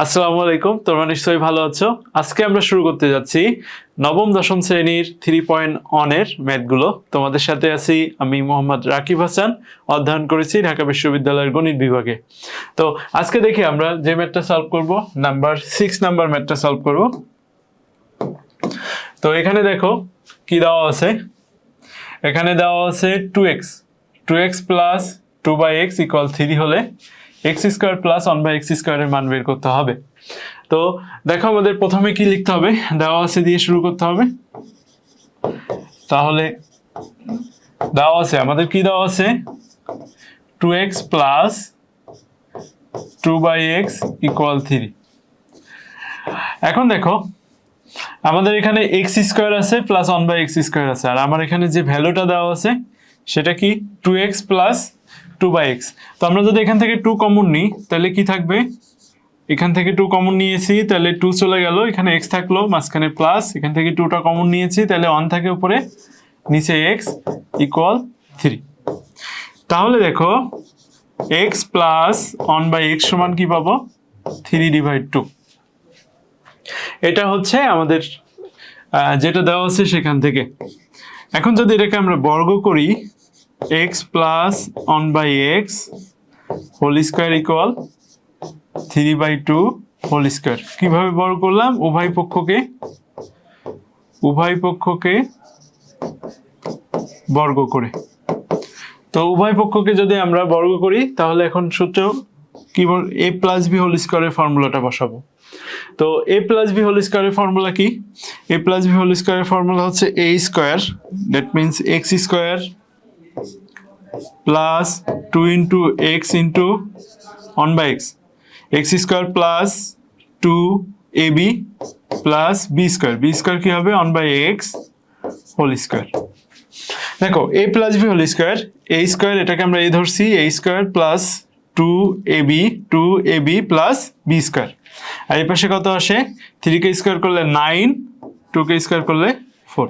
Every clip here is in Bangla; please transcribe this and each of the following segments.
আসসালামু আলাইকুম, তোমরা নিশ্চয়ই ভালো আছো। আজকে আমরা শুরু করতে যাচ্ছি নবম দশম শ্রেণীর 3.1 এর ম্যাথগুলো। তোমাদের সাথে আছি আমি মোহাম্মদ রাকিব হাসান, অধ্যয়ন করেছি ঢাকা বিশ্ববিদ্যালয়ের গণিত বিভাগে। তো আজকে দেখি আমরা যে ম্যাথটা সলভ করব, নাম্বার 6 নাম্বার ম্যাথটা সলভ করব। তো এখানে দেখো কি দেওয়া আছে। এখানে দেওয়া আছে 2x প্লাস 2/x ইকুয়াল 3 হলে x স্কয়ার প্লাস 1/x স্কয়ারের মান বের করতে হবে। তো দেখো আমাদের প্রথমে কি লিখতে হবে, দেওয়া আছে দিয়ে শুরু করতে হবে। তাহলে দেওয়া আছে আমাদের কি দেওয়া আছে 2x প্লাস 2/x ইকুয়াল 3। এখন দেখো আমাদের এখানে x স্কয়ার আছে প্লাস 1/x স্কয়ার আছে, আর আমার এখানে যে ভ্যালুটা দেওয়া আছে সেটা কি 2x প্লাস 2/x। তো আমরা যদি এখান থেকে 2 কমন নিই তাহলে কি থাকবে, এখান থেকে 2 কমন নিয়েছি তাহলে 2 চলে গেল, এখানে x থাকলো মাঝখানে প্লাস, এখান থেকে 2টা কমন নিয়েছি তাহলে 1 থাকে উপরে, নিচে x ইকুয়াল 3। তাহলে দেখো x প্লাস 1/x সমান কি পাবো 3/2। এটা হচ্ছে আমাদের যেটা দেওয়া আছে সেখান থেকে। এখন যদি এটাকে আমরা বর্গ করি x plus 1/x whole square equal 3/2 whole square. কিভাবে বর্গ করলাম, উভয় পক্ষকে বর্গ করে। তো উভয় পক্ষকে যদি আমরা বর্গ করি তাহলে এখন সূত্র কি, a প্লাস b হোল স্কয়ারের ফর্মুলাটা বসাবো। তো a প্লাস b হোল স্কয়ারের ফর্মুলা কি, a প্লাস b হোল স্কয়ারের ফর্মুলা হচ্ছে a square, that means x square plus 2 into x into 1/x, x square plus 2ab plus b square কি হবে 1/x হোল স্কয়ার। দেখো a plus b whole square, a square এটাকে আমরা a ধরছি, a square plus 2ab plus b square, আর এই পাশে কত আসে 3 কে স্কয়ার করলে 9, 2 কে স্কয়ার করলে 4।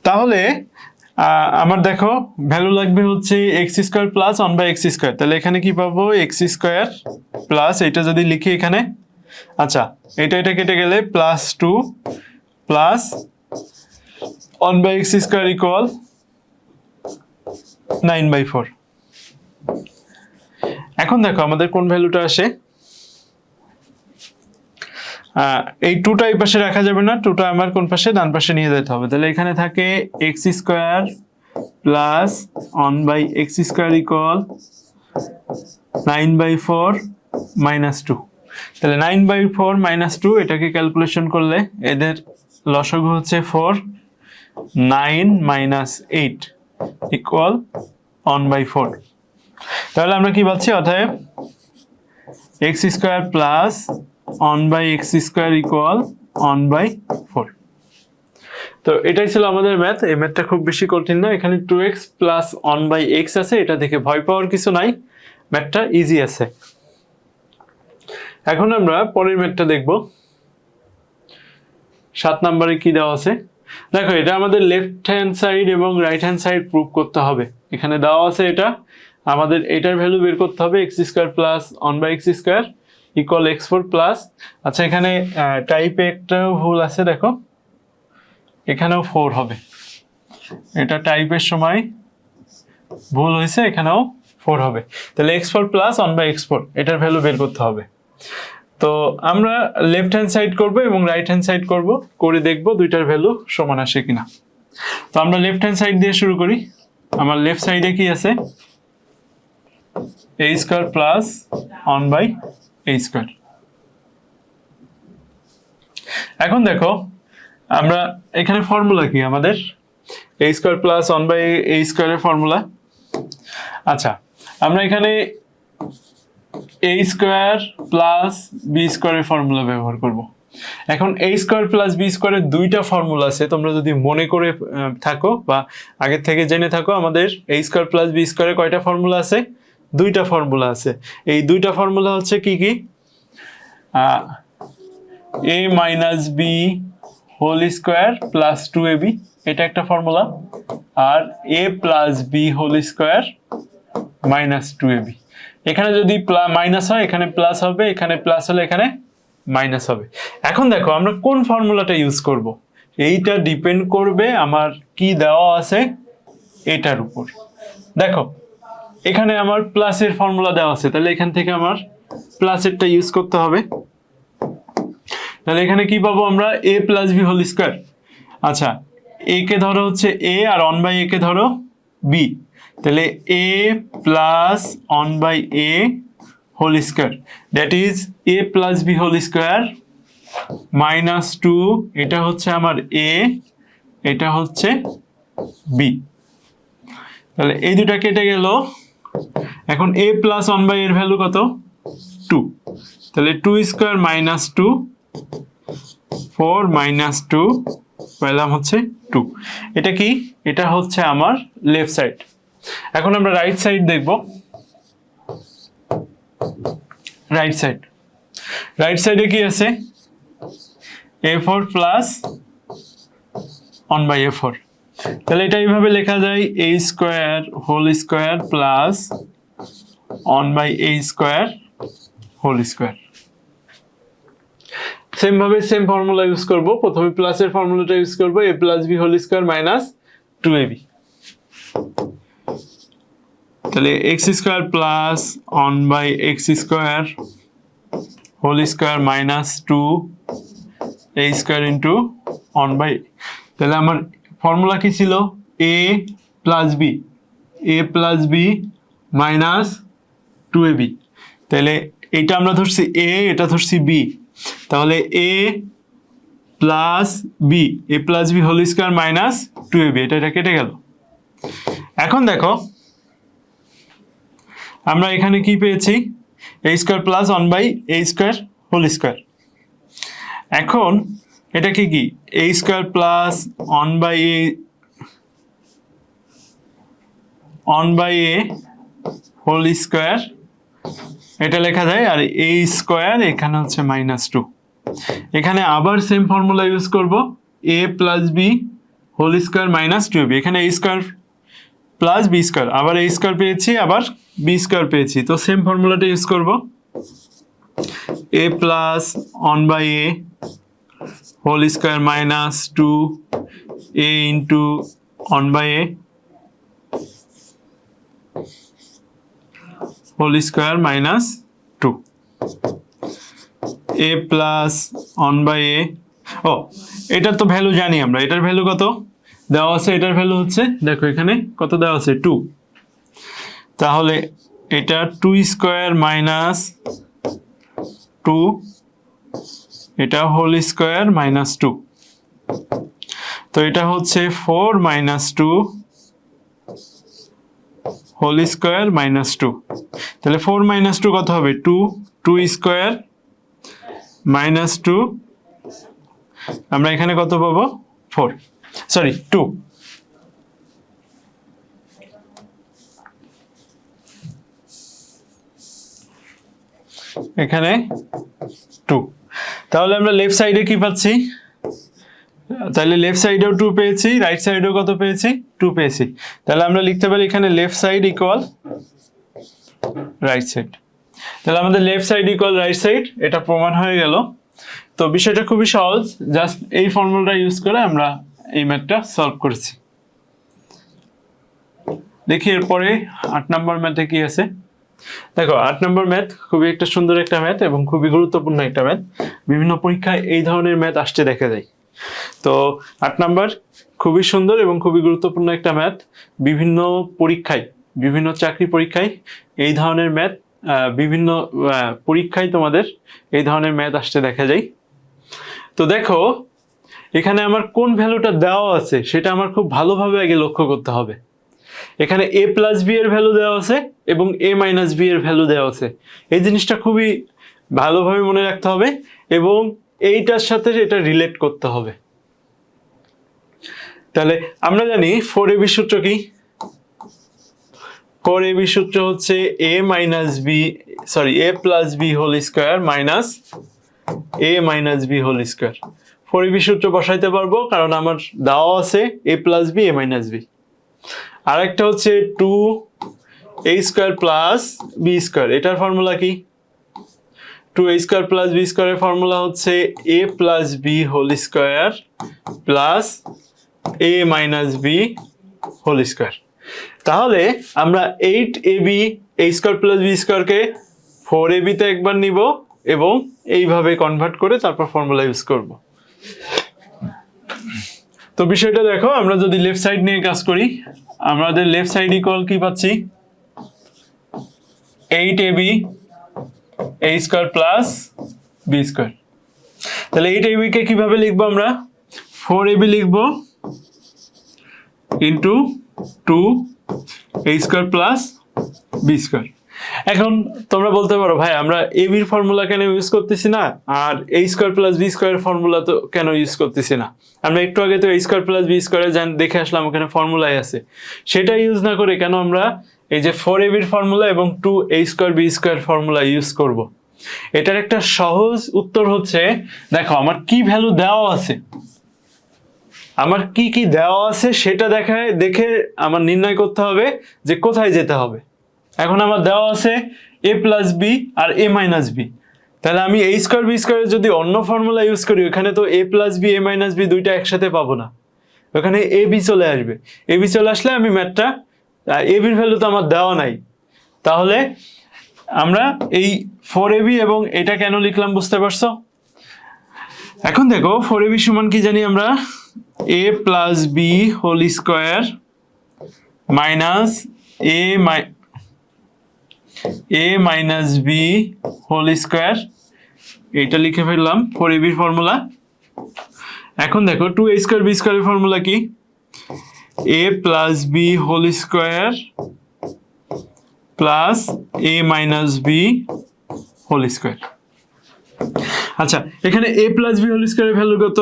তাহলে আমার দেখো ভ্যালু লাগবে হচ্ছে x square plus 1/x square. তাহলে এখানে কি পাবো x স্কয়ার প্লাস, এটা যদি লিখি এখানে, আচ্ছা এটা কেটে গেলে plus 2 plus 1/x square equal 9/4। এখন দেখো আমাদের কোন ভ্যালুটা আসে, এই 2টা এই পাশে রাখা যাবে না, 2টা আমার কোন পাশে, ডান পাশে নিয়ে যেতে হবে। তাহলে এখানে থাকে x square plus 1/x square equal 9/4 minus 2। তাহলে 9/4 মাইনাস 2 এটাকে ক্যালকুলেশন করলে এদের লসাগু হচ্ছে 4, 9 মাইনাস 8 ইকুয়াল 1/4। তাহলে আমরা কি পাচ্ছি, অতএব x square plus 1/x square equal 1/4। তো এটাই ছিল আমাদের ম্যাথ। এই ম্যাথটা খুব বেশি কঠিন না, এখানে 2x প্লাস 1/x আছে, এটা দেখে ভয় পাওয়ার কিছু নাই, ম্যাথটা ইজি আছে। এখন আমরা পরের ম্যাথটা দেখব। 7 নম্বরে কি দেওয়া আছে, দেখো এটা আমাদের লেফট হ্যান্ড সাইড এবং রাইট হ্যান্ড সাইড প্রুভ করতে হবে। এখানে দেওয়া আছে এটা আমাদের এটার ভ্যালু বের করতে হবে, x square plus 1/x square equal x4 plus, আচ্ছা এখানে টাইপে একটা ভুল আছে, দেখো এখানেও 4 হবে, এটা টাইপের সময় ভুল হয়েছে, এখানেও 4 হবে। তাহলে x4 প্লাস 1/x4 এটার ভ্যালু বের করতে হবে। তো আমরা লেফট হ্যান্ড সাইড করব এবং রাইট হ্যান্ড সাইড করব, করে দেখব দুইটার ভ্যালু সমান আসে কিনা। তো আমরা লেফট হ্যান্ড সাইড দিয়ে শুরু করি। আমার লেফট সাইডে কি আছে, a square plus 1/a square. এখন দেখো আমরা এখানে ফর্মুলা কি আমাদের, a স্কয়ার প্লাস 1/a স্কয়ারের ফর্মুলা, আচ্ছা আমরা এখানে a স্কয়ার প্লাস b স্কয়ারের ফর্মুলা ব্যবহার করব। এখন a স্কয়ার প্লাস b স্কয়ারের দুইটা ফর্মুলা আছে, তোমরা যদি মনে করে থাকো বা আগে থেকে জেনে থাকো, আমাদের a স্কয়ার প্লাস b স্কয়ারের কয়টা ফর্মুলা আছে, দুইটা ফর্মুলা আছে। এই দুইটা ফর্মুলা হচ্ছে কি কি, a minus b whole square plus 2ab, এটা একটা ফর্মুলা, আর a plus b whole square minus 2ab, এখানে যদি মাইনাস হয় এখানে প্লাস হবে, এখানে প্লাস হলে এখানে মাইনাস হবে। এখন দেখো আমরা কোন ফর্মুলাটা ইউজ করব, এইটা ডিপেন্ড করবে আমার কি দেওয়া আছে এটার উপর। দেখো এখানে আমার প্লাসের ফর্মুলা দেওয়া আছে, তাহলে এখান থেকে আমার প্লাসেরটা ইউজ করতে হবে। তাহলে এখানে কি পাবো আমরা, a plus B whole square. আচ্ছা, a কে ধরো হচ্ছে a আর 1/a কে ধরো b, তাহলে a plus 1/a whole square, that is a plus B whole square minus 2, এটা হচ্ছে আমার a, এটা হচ্ছে b। তাহলে এই দুটা কেটে গেল। এখন a প্লাস 1/a এর ভ্যালু কত, 2, তাহলে 2 স্কোয়ার মাইনাস 2, 4 মাইনাস 2 পেলাম হচ্ছে 2। এটা কি, এটা হচ্ছে আমার লেফট সাইড। এখন আমরা রাইট সাইড দেখব। রাইট সাইডে কি আছে, a4 প্লাস 1/a4। তাহলে এটা এইভাবে লেখা যায় a square whole square plus 1/a square whole square. Same ভাবে সেম ফর্মুলা ইউজ করব, প্রথমে প্লাসের ফর্মুলাটা ইউজ করব, a plus B whole square minus 2ab। তাহলে x square plus 1/x square whole square minus 2a square into 1/a। তাহলে আমার ফর্মুলা কি ছিল, a plus b minus 2ab। তাহলে এটা আমরা ধরছি a, এটা ধরছি b, তাহলে a plus B whole square minus 2ab, এটা কেটে গেল। এখন দেখো আমরা এখানে কি পেয়েছি, a square plus 1/a square whole square. এখন এটা কি a square plus 1/a whole square, এটা লেখা যায়, আর a স্কোয়ার এখানে হচ্ছে মাইনাস 2। এখানে আবার সেম ফর্মুলা ইউজ করব, a plus B whole square minus 2ab। এখানে a square plus B square, আবার a স্কোয়ার পেয়েছি, আবার বি স্কোয়ার পেয়েছি, তো সেম ফর্মুলাটা ইউজ করব, a plus 1/a whole square minus 2a into 1/a whole square minus 2, a plus 1/a। ও, এটার তো ভ্যালু জানি আমরা, এটার ভ্যালু কত দেওয়া আছে, এটার ভ্যালু হচ্ছে, দেখো এখানে কত দেওয়া আছে, 2। তাহলে এটা 2 স্কোয়ার মাইনাস 2, এটা হোল স্কোয়ার মাইনাস 2, তো এটা হচ্ছে 4 মাইনাস 2 হোল স্কোয়ার মাইনাস 2। তাহলে 4 মাইনাস 2 কত হবে, 2 স্কোয়ার মাইনাস 2, আমরা এখানে কত পাবো, 2। এখানে 2। তাহলে আমরা লেফট সাইডে কি পাচ্ছি, তাহলে লেফট সাইডেও 2 পেয়েছি, রাইট সাইডেও কত পেয়েছি, 2 পেয়েছি। তাহলে আমরা লিখতে পারি এখানে left side equal right side. তাহলে আমাদের left side equal right side, এটা প্রমাণ হয়ে গেল। তো বিষয়টা খুবই সহজ, জাস্ট এই ফর্মুলাটা ইউজ করে আমরা এই ম্যাথটা সলভ করেছি। দেখি এরপরে 8 নম্বর ম্যাথে কি আছে। দেখো 8 নম্বর ম্যাথ খুবই একটা সুন্দর একটা ম্যাথ এবং খুবই গুরুত্বপূর্ণ একটা ম্যাথ, বিভিন্ন পরীক্ষায় এই ধরনের ম্যাথ আসতে দেখা যায়। তো 8 নাম্বার খুবই সুন্দর এবং খুবই গুরুত্বপূর্ণ একটা ম্যাথ, বিভিন্ন পরীক্ষায়, বিভিন্ন চাকরি পরীক্ষায় এই ধরনের ম্যাথ, বিভিন্ন পরীক্ষায় তোমাদের এই ধরনের ম্যাথ আসতে দেখা যায়। তো দেখো এখানে আমার কোন ভ্যালুটা দেওয়া আছে সেটা আমার খুব ভালোভাবে আগে লক্ষ্য করতে হবে। এখানে a প্লাস বি এর ভ্যালু দেওয়া আছে এবং a মাইনাস বি এর ভ্যালু দেওয়া আছে, এই জিনিসটা খুবই ভালোভাবে মনে রাখতে হবে এবং এইটার সাথে এটা রিলেট করতে হবে। তাহলে আমরা জানি 4ab সূত্র কি, 4ab সূত্র হচ্ছে a plus B whole square minus a minus B whole square. 4ab সূত্র বসাইতে পারবো কারণ আমার দেওয়া আছে a plus B a minus B. আর একটা হচ্ছে 2 A square plus B square, এটার ফর্মুলা কি? 2a স্কোয়ার প্লাস বি স্কোয়ারের ফর্মুলা হচ্ছে a plus B whole square plus a minus B whole square. তাহলে আমরা 8ab a square plus B স্কোয়ারকে 4ab তে একবার নিব এবং এইভাবে কনভার্ট করে তারপর ফর্মুলা ইউজ করব। তো বিষয়টা দেখো, আমরা যদি লেফট সাইড নিয়ে কাজ করি, আমাদের লেফট সাইড ইকুয়াল কি পাচ্ছি? 8ab a square plus B square. তাহলে 8ab কে কিভাবে লিখবো আমরা? 4ab লিখবো into 2a square plus B square. এখন তোমরা বলতে পারো ভাই আমরা ab এর ফর্মুলা কেন ইউজ করতেছি না, আর a স্কোয়ার প্লাস বি স্কোয়ারের ফর্মুলা তো কেন ইউজ করতেছি না? আমরা একটু আগে তো a স্কোয়ার প্লাস বি স্কোয়ারে দেখে আসলাম, ওখানে ফর্মুলাই আছে। সেটা ইউজ না করে কেন আমরা এই যে 4ab এর ফর্মুলা এবং 2a square b square formula use করব? এটার একটা সহজ উত্তর হচ্ছে, দেখো আমার কি ভ্যালু দেওয়া আছে, আমার কি কি দেওয়া আছে সেটা দেখে আমার নির্ণয় করতে হবে যে কোথায় যেতে হবে। এখন আমার দেওয়া আছে a প্লাস বি আর a মাইনাস বি, তাহলে আমি a স্কোয়ার বি স্কোয়ারের যদি অন্য ফর্মুলা ইউজ করি, ওখানে তো a plus B a minus b দুইটা একসাথে পাবো না, ওখানে a b চলে আসবে। a b চলে আসলে আমি ম্যাথটা a b এর ভ্যালু তো আমার দেওয়া নাই, তাহলে আমরা এই 4ab এবং এটা কেন লিখলাম বুঝতে পারছো? এখন দেখো 4ab সমান কি জানি আমরা? a plus B whole square minus a minus B whole square, এইটা লিখে ফেললাম 4ab এর ফর্মুলা। এখন দেখো 2a স্কোয়ার বি স্কোয়ারের ফর্মুলা কি? a plus B whole square plus a minus B whole square. আচ্ছা, এখানে a প্লাস বি হোল স্কোয়ারের ভ্যালু কত?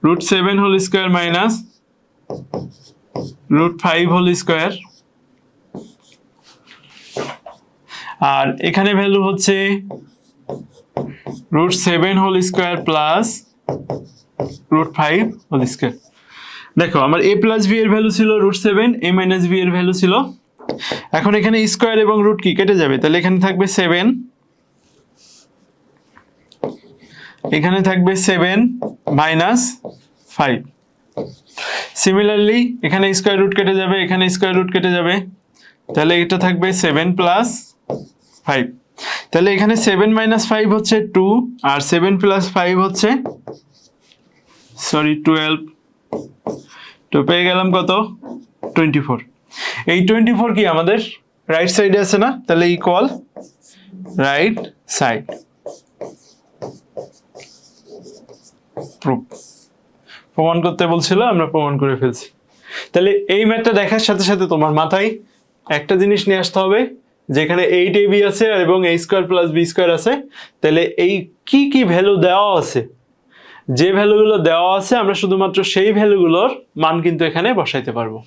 √7 whole square minus √5 whole square, আর এখানে ভ্যালু হচ্ছে √7 whole square plus √5 whole square. দেখো আমার a প্লাস বি এর ভ্যালু ছিল √7, a মাইনাস বি এর ভ্যালু ছিল, এখন এখানে স্কোয়ার এবং রুট কি কেটে যাবে, তাহলে এখানে থাকবে 7, এখানে থাকবে 7 মাইনাস 5। সিমিলারলি এখানে স্কোয়ার রুট কেটে যাবে, এখানে স্কোয়ার রুট কেটে যাবে, তাহলে এটা থাকবে 7 প্লাস 5। তাহলে এখানে 7 মাইনাস 5 হচ্ছে 2, আর 7 প্লাস 5 হচ্ছে 12। তো পেয়ে গেলাম কত? 24। এই 24 কি আমাদের রাইট সাইডে আছে না, তাহলে ইকুয়াল রাইট সাইড। প্রমাণ করতে বলছিল, আমরা প্রমাণ করে ফেলছি। তাহলে এই ম্যাথটা দেখার সাথে সাথে তোমার মাথায় একটা জিনিস নিয়ে আসতে হবে, যেখানে 8ab আছে এবং a square plus B square আছে, তাহলে এই কি কি ভ্যালু দেওয়া আছে, যে ভ্যালুগুলো দেওয়া আছে আমরা শুধুমাত্র সেই ভ্যালুগুলোর মান কিন্তু এখানে বসাইতে পারবো।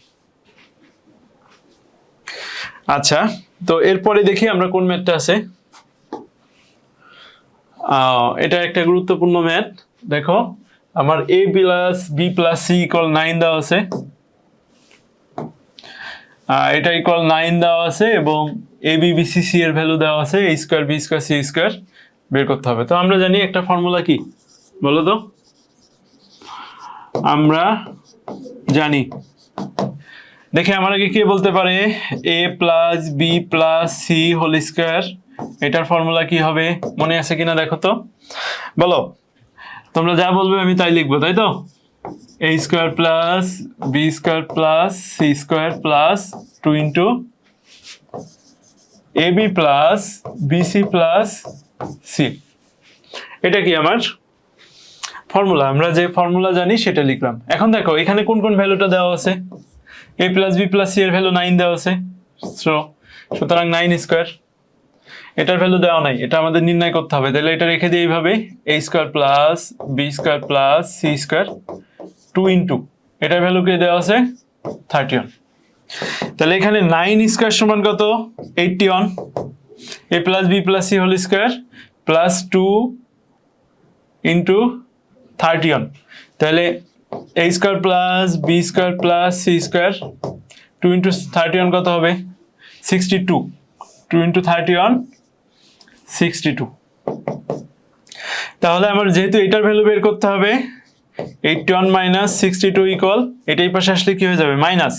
আচ্ছা, তো এরপরে দেখি আমরা কোন ম্যাথটা আছে। এটা একটা গুরুত্বপূর্ণ ম্যাথ। দেখো আমার a plus b plus c equal 9 দেওয়া আছে, এটা ইকুয়াল 9 দেওয়া আছে এবং a b b c c এর ভ্যালু দেওয়া আছে, a square b square c square বের করতে হবে। তো আমরা জানি একটা ফর্মুলা কি বলো তো? আমরা জানি, দেখে আমার আগে কে বলতে পারে? a plus b plus c whole square, এটার ফর্মুলা কি হবে মনে আছে কিনা দেখো তো, বলো। তোমরা যা বলবে আমি তাই লিখবো, তাই তো? a square plus B square plus c square plus 2 into a b plus b c plus c. এটা কি আমার ফর্মুলা, আমরা যে ফর্মুলা জানি সেটা লিখলাম। এখন দেখো এখানে কোন কোন ভ্যালুটা দেওয়া আছে? a plus b plus c এর ভ্যালু 9 দেওয়া আছে, সুতরাং 9 স্কোয়ার। এটার ভ্যালু দেওয়া নাই, এটা আমাদের নির্ণয় করতে হবে, তাহলে এটা রেখে দিই এইভাবে, a square plus B square plus c square 2 into এটার ভ্যালু কে দেওয়া আছে 31। তাহলে এখানে 9 স্কোয়ার সমান কত? 81। a plus b plus c whole square plus 2 into 31, তাহলে a square plus B square plus c square 2 into 31 কত হবে 62, 2 ইন্টু 31 62। তাহলে আমার যেহেতু এটার ভ্যালু বের করতে হবে 81 মাইনাস 62 ইকুয়াল, এটাই পাশে আসলে কি হয়ে যাবে minus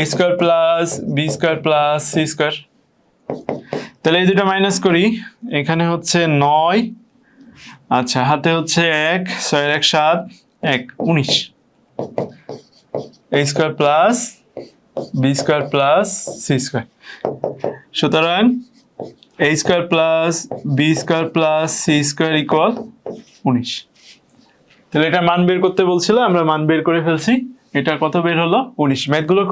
a square plus b square plus c square. তাহলে এই দুটো মাইনাস করি, এখানে হচ্ছে 9, আচ্ছা হাতে হচ্ছে 1, 6 এর 1 7, 1 19, a square plus b square plus c square. সুতরাং a square plus b square plus c square equal 19। তাহলে এটা মান বের করতে বলছিল, আমরা মান বের করে ফেলছি। এটা কত বের হলো 19। ম্যাথগুলো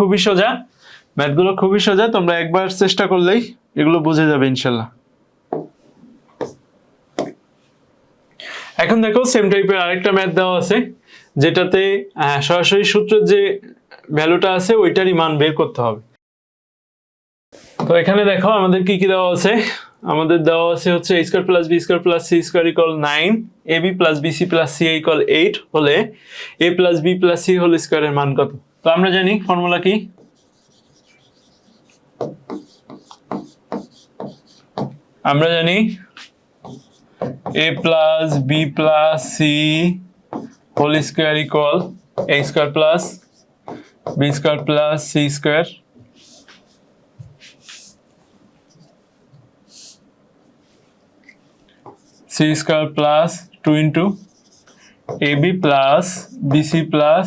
খুবই সোজা, তোমরা একবার চেষ্টা করলেই এগুলো বুঝে যাবে ইনশাল্লাহ। এখন দেখো সেম টাইপের আরেকটা ম্যাথ দেওয়া আছে, যেটাতে সরাসরি সূত্রের যে ভ্যালুটা আছে ওইটারই মান বের করতে হবে। তো এখানে দেখো আমাদের কি কি দেওয়া আছে, আমাদের দেওয়া আছে হচ্ছে a square plus b square plus c square equal 9, ab plus bc plus ca equal 8 হলে a plus b plus c whole স্কয়ারের মান কত। তো আমরা জানি ফর্মুলা কি, আমরা জানি a plus b plus c whole square equal a square plus b square plus c square. c square plus 2 into ab plus bc plus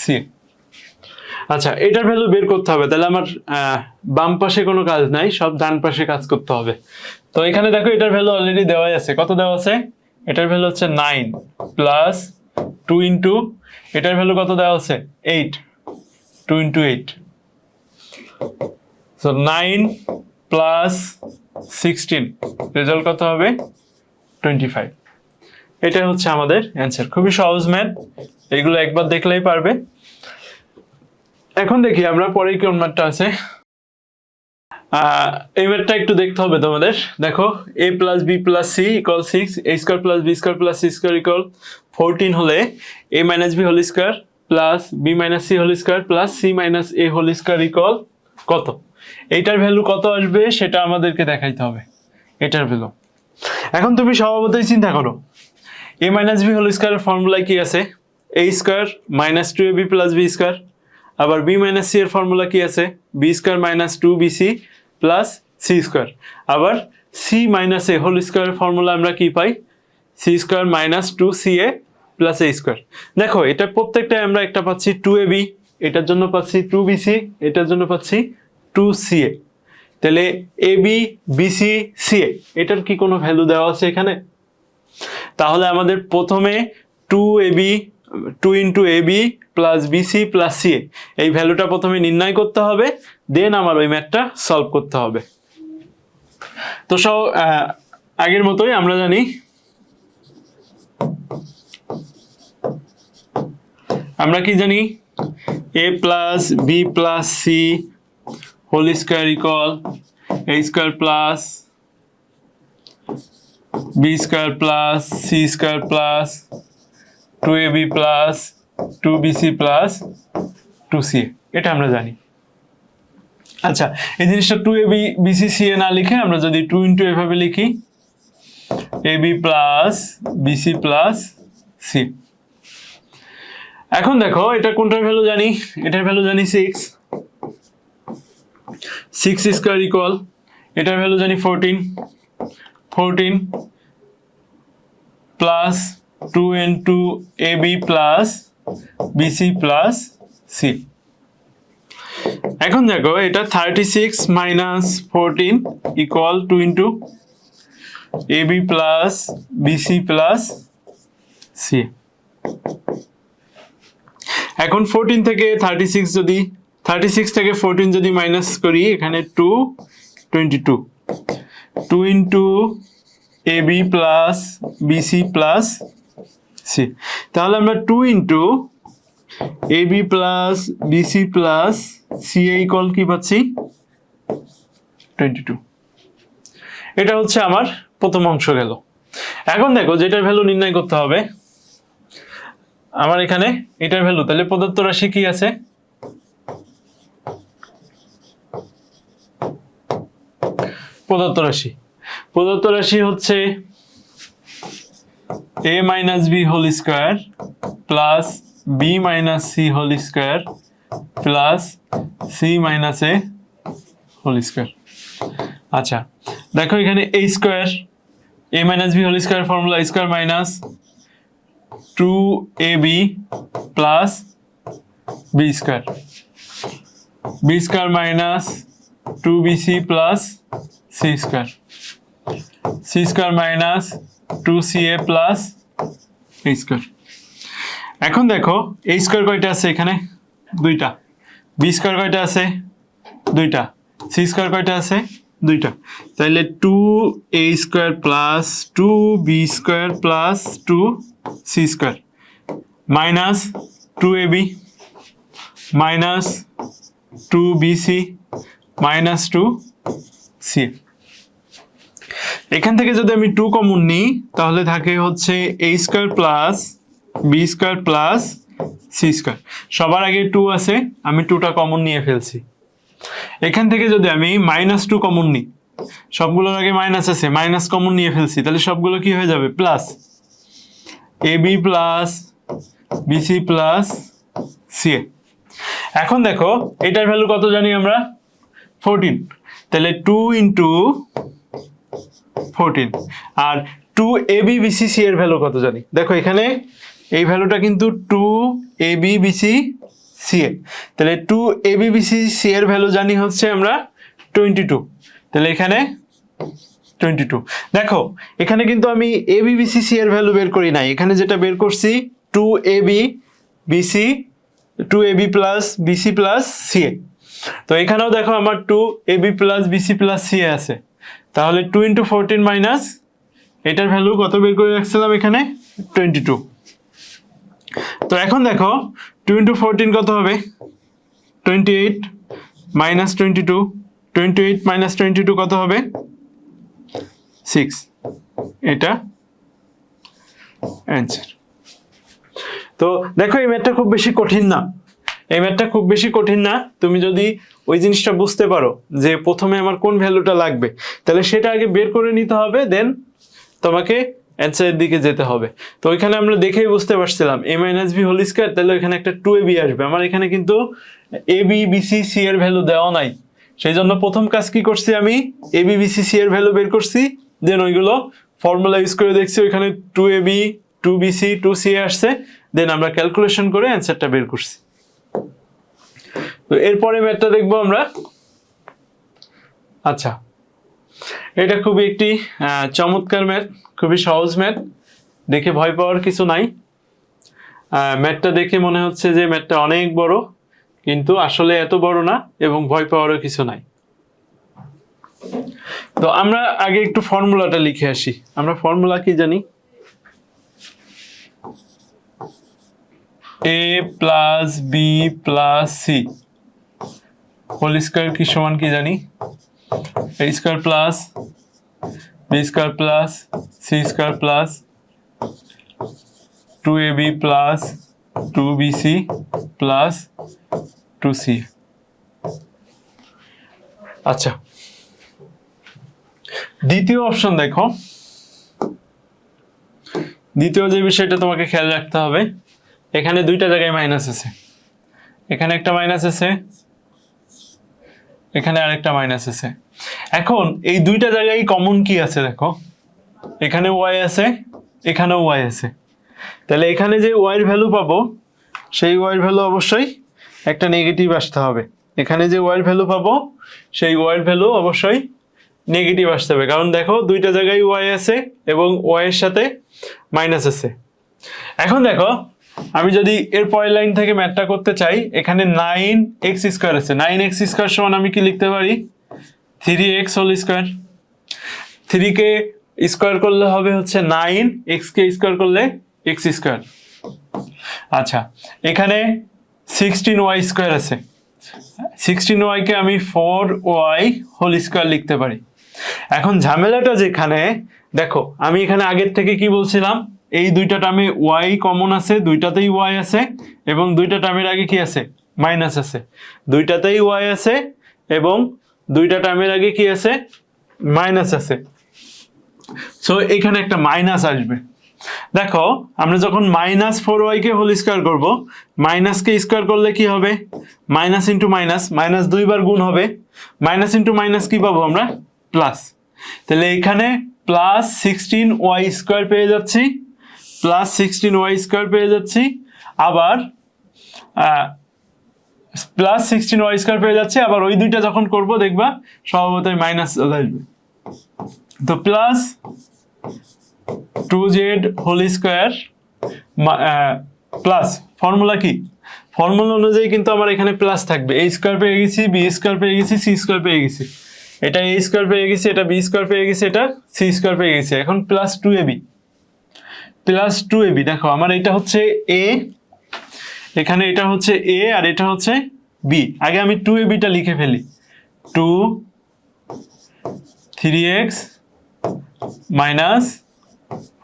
c। আচ্ছা এটার ভ্যালু বের করতে হবে, তাহলে আমার বাম পাশে কোনো কাজ নাই, সব ডান পাশে কাজ করতে হবে। তো এখানে দেখো এটার ভ্যালু অলরেডি দেওয়াই আছে, কত দেওয়া আছে, এটার ভ্যালু হচ্ছে 9 প্লাস 2 ইন্টু এটার ভ্যালু কত দেওয়া আছে 8, 2 ইন্টু 8, সো 9 প্লাস 16, রেজাল্ট কত হবে 25। এটা হচ্ছে আমাদের অ্যান্সার। খুবই সহজ ম্যাথ, এগুলো একবার দেখলেই পারবে। এখন দেখি আমরা পরে কোন ম্যাথটা আছে। এই ম্যাথটা একটু দেখতে হবে তোমাদের। দেখো a plus b plus c equal 6, a square plus b square plus c square equal 14 হলে a minus b whole square plus b minus c whole square plus c minus a whole square equal কত। এইটার ভ্যালু কত আসবে সেটা আমাদেরকে দেখাইতে হবে, এটার ভ্যালু। এখন তুমি স্বভাবতই চিন্তা করো, a মাইনাস b হোল স্কয়ারের ফর্মুলা কি আছে, a square minus 2ab plus b square. আবার b মাইনাস c এর ফর্মুলা কি আছে, b square minus 2bc plus c square. আবার c মাইনাস a হোল স্কয়ারের ফর্মুলা আমরা কি পাই, c square minus 2ca plus a square. দেখো এটা প্রত্যেকটাই আমরা একটা পাচ্ছি 2ab, এটার জন্য পাচ্ছি 2bc, এটার জন্য পাচ্ছি 2ca। তাহলে ab bc ca এটার কি কোনো ভ্যালু দেওয়া আছে এখানে? তাহলে আমাদের প্রথমে 2ab 2 into ab plus bc plus ca এই ভ্যালুটা প্রথমে নির্ণয় করতে হবে, দেন আমার ওই ম্যাথটা সলভ করতে হবে। তো সব আগের মতোই আমরা জানি আমরা কি জানি a plus b plus c whole square equal a square plus b square plus c square plus 2ab plus 2bc plus 2ca, এটা আমরা জানি। আচ্ছা এই জিনিসটা 2ab bc ca না লিখে আমরা যদি 2 ইন্টু এভাবে লিখি ab plus bc plus c। এখন দেখো এটা কোনটার ভ্যালু জানি, এটার ভ্যালু জানি 6 স্কয়ার ইকুয়াল এটার ভ্যালু জানি 14 plus 2 into ab plus bc plus c। এখন দেখো এটা 36 minus 14 equal 2 into ab plus bc plus c। এখন 14 থেকে 36 থেকে 14 যদি মাইনাস করি, এখানে 22 into ab plus bc plus c। তাহলে আমরা 2 into ab plus bc plus ca equal কি পাচ্ছি 22। এটা হচ্ছে আমার প্রথম অংশ গেল। এখন দেখো যেটার ভ্যালু নির্ণয় করতে হবে আমার এখানে এটার ভ্যালু, তাহলে প্রদত্ত রাশি কি আছে প্রদত্ত রাশি হচ্ছে a minus B whole square plus b minus c whole square plus c minus a whole square. আচ্ছা দেখো এখানে a square a minus B whole square formula square minus 2ab plus B square, b square minus 2bc plus c square, c square minus 2ca plus a square. এখন দেখো a স্কোয়ার কয়টা আছে এখানে? দুইটা। বি স্কোয়ার কয়টা আছে? দুইটা। সি স্কোয়ার কয়টা আছে? দুইটা। তাহলে 2a square plus 2b square plus 2c square minus 2ab minus 2bc minus 2c। এখান থেকে যদি আমি 2 কমন নিই তাহলে থাকে হচ্ছে a square plus b square plus c square. সবার আগে 2 আছে, আমি 2টা কমন নিয়ে ফেলছি। এখান থেকে যদি আমি মাইনাস 2 কমন নিই, সবগুলোর আগে মাইনাস আছে, মাইনাস কমন নিয়ে ফেলছি, তাহলে সবগুলো কি হয়ে যাবে? Plus ab plus bc plus ca। এখন দেখো এটার ভ্যালু কত জানি আমরা? 14। তাহলে 2 ইন্টু 14। আর 2ab bc c এর ভ্যালু কত জানি? দেখো এখানে এই ভ্যালুটা কিন্তু 2ab bc ca। তাহলে 2ab bc c এর ভ্যালু জানি হচ্ছে আমরা 22। তাহলে এখানে 22। দেখো এখানে কিন্তু আমি ab bc c এর ভ্যালু বের করি নাই, এখানে যেটা বের করছি 2ab bc 2ab plus bc plus ca। তো এখানেও দেখো আমার 2ab plus bc plus ca আছে। তাহলে 2 ইন্টু 14 মাইনাস এটার ভ্যালু কত বের করে রাখছিলাম এখানে? 22। তো এখন দেখো 2 ইন্টু 14 কত হবে? 28 মাইনাস 22, 28 মাইনাস 22 কত হবে? 6। এটা অ্যান্সার। তো দেখো এই ম্যাথটা খুব বেশি কঠিন না, এই ম্যাথটা খুব বেশি কঠিন না। তুমি যদি ওই জিনিসটা বুঝতে পারো যে প্রথমে আমার কোন ভ্যালুটা লাগবে, তাহলে সেটা আগে বের করে নিতে হবে, দেন তোমাকে অ্যান্সারের দিকে যেতে হবে। তো ওইখানে আমরা দেখেই বুঝতে পারছিলাম a minus B whole square, তাহলে ওইখানে একটা 2ab আসবে। আমার এখানে কিন্তু ab bc c এর ভ্যালু দেওয়া নাই, সেই জন্য প্রথম কাজ কি করছি, আমি ab bc c এর ভ্যালু বের করছি, দেন ওইগুলো ফর্মুলা ইউজ করে দেখছি ওইখানে 2ab 2bc 2ca আসছে, দেন আমরা ক্যালকুলেশন করে অ্যান্সারটা বের করছি। তো এরপরে ম্যাথটা দেখবো আমরা। আচ্ছা এটা খুবই একটি চমৎকার ম্যাথ, খুবই সহজ ম্যাথ, দেখে ভয় পাওয়ার কিছু নাই। ম্যাথটা দেখে মনে হচ্ছে যে ম্যাথটা অনেক বড়, কিন্তু আসলে এত বড় না এবং ভয় পাওয়ারও কিছু নাই। তো আমরা আগে একটু ফর্মুলাটা লিখে আসি। আমরা ফর্মুলা কি জানি? a plus b plus c whole square কি সমান কি জানি? a square plus B square plus c square plus 2ab plus 2bc plus 2c। আচ্ছা দ্বিতীয় অপশন দেখো, দ্বিতীয় যে বিষয়টা তোমাকে খেয়াল রাখতে হবে, এখানে দুইটা জায়গায় মাইনাস আছে, এখানে একটা মাইনাস আছে, এখানে আরেকটা মাইনাস আছে। এখন এই দুইটা জায়গায় কমন কি আছে দেখো, এখানে y আছে, এখানেও y আছে। তাহলে এখানে যে y এর ভ্যালু পাবো, সেই y এর ভ্যালু অবশ্যই একটা নেগেটিভ আসতে হবে। এখানে যে y এর ভ্যালু পাবো, সেই y এর ভ্যালু অবশ্যই নেগেটিভ আসতে হবে, কারণ দেখো দুইটা জায়গায় y আছে এবং y এর সাথে মাইনাস আছে। এখন দেখো আমি যদি এর পরের লাইন থেকে ম্যাথটা করতে চাই, এখানে 9x স্কোয়ার আছে, 9x স্কোয়ার সমান আমি কি লিখতে পারি? 3x whole square. 3 কে স্কোয়ার করলে হবে হচ্ছে 9, x কে স্কোয়ার করলে x স্কোয়ার। আচ্ছা এখানে 16y স্কোয়ার আছে, 16y কে আমি 4y হোল স্কোয়ার লিখতে পারি। এখন ঝামেলাটা যেখানে দেখো, আমি এখানে আগের থেকে কি বলছিলাম, এই দুইটা টার্মে y কমন আছে, দুইটাতেই y আছে, এবং দুইটা টার্মের আগে কি আছে? মাইনাস আছে। দুইটাতেই y আছে এবং দুইটা টার্মের আগে কি আছে? মাইনাস আছে, সো এখানে একটা মাইনাস আসবে। দেখো আমরা যখন -4y কে হোল স্কয়ার করব, মাইনাসকে স্কয়ার করলে কি হবে, মাইনাস ইন্টু মাইনাস, মাইনাস দুইবার গুণ হবে, মাইনাস ইন্টু মাইনাস কি পাবো আমরা, প্লাস। তাহলে এখানে +16y² পেয়ে যাচ্ছি, +16y² পেয়ে যাচ্ছি, আবার +16y² পেয়ে যাচ্ছে, আবার ওই দুইটা যখন করব দেখবা স্বভাবতই মাইনাস চলে আসবে। তো plus 2z whole square plus formula কি, ফর্মুলা অনুযায়ী কিন্তু আমার এখানে প্লাস থাকবে, a² পেয়ে গেছি, b² পেয়ে গেছি, c² পেয়ে গেছি, এটা a² পেয়ে গেছি, এটা b² পেয়ে গেছি, এটা c² পেয়ে গেছি। এখন +2ab, +2ab। দেখো আমার এটা হচ্ছে a, এখানে এটা হচ্ছে a আর এটা হচ্ছে b। আগে আমি 2ab টা লিখে ফেলি, 2 3x -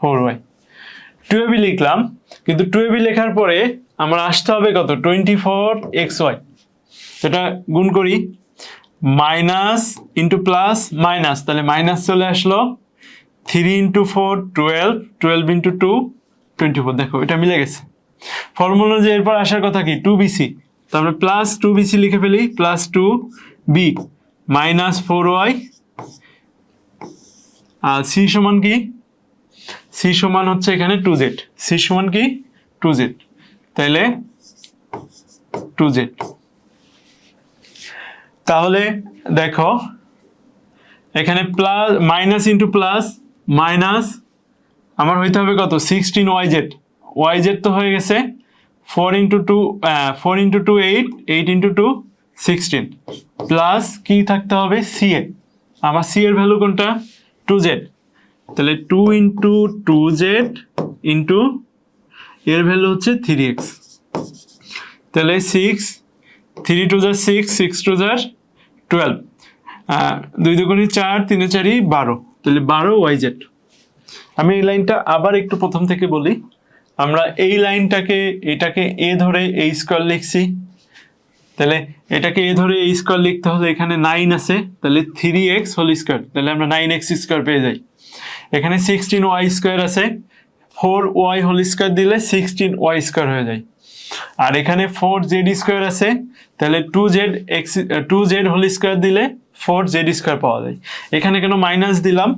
4y, 2ab লিখলাম, কিন্তু 2ab লেখার পরে আমার আসতে হবে কত, 24xy। এটা গুণ করি, মাইনাস ইন্টু প্লাস মাইনাস, তাহলে মাইনাস চলে আসলো, 3 × 4 12, 12 × 2 24। দেখো এটা মিলে গেছে। ফর্মুলা যে এরপর আসার কথা কি, 2bc, তাহলে প্লাস 2bc লিখে ফেলি, +2b -4y, আর c সমান কি, c সমান হচ্ছে এখানে 2z, c সমান কি 2z, তাহলে 2z। তাহলে দেখো এখানে plus minus into plus minus, আমার হইতে হবে কত, 16yz, yz তো হয়ে গেছে, 4 × 2 8, 8 × 2 16, প্লাস কি থাকতে হবে, c এর, আমার c এর ভ্যালু কোনটা, 2z, তাহলে 2 × 2z ইন্টু এর ভ্যালু হচ্ছে 3x, তাহলে 6, 3 × 2 = 6, 6 × 2 = 12, 2 × 2 = 4, 3 × 4 = 12, তাহলে 12yz। আমি এই লাইনটা আবার একটু প্রথম থেকে বলি, আমরা এই লাইনটাকে এটাকে a ধরে a² লিখছি, তাহলে এটাকে a ধরে a² লিখতে হলে এখানে 9 আছে, তাহলে 3x হোল স্কয়ার, তাহলে আমরা 9x² পেয়ে যাই। এখানে 16y² আছে, 4y হোল স্কয়ার দিলে 16y² হয়ে যায়, আর এখানে 4z² আছে, তাহলে 2z হোল স্কয়ার দিলে 4z² পাওয়া যায়। এখানে কেন মাইনাস দিলাম,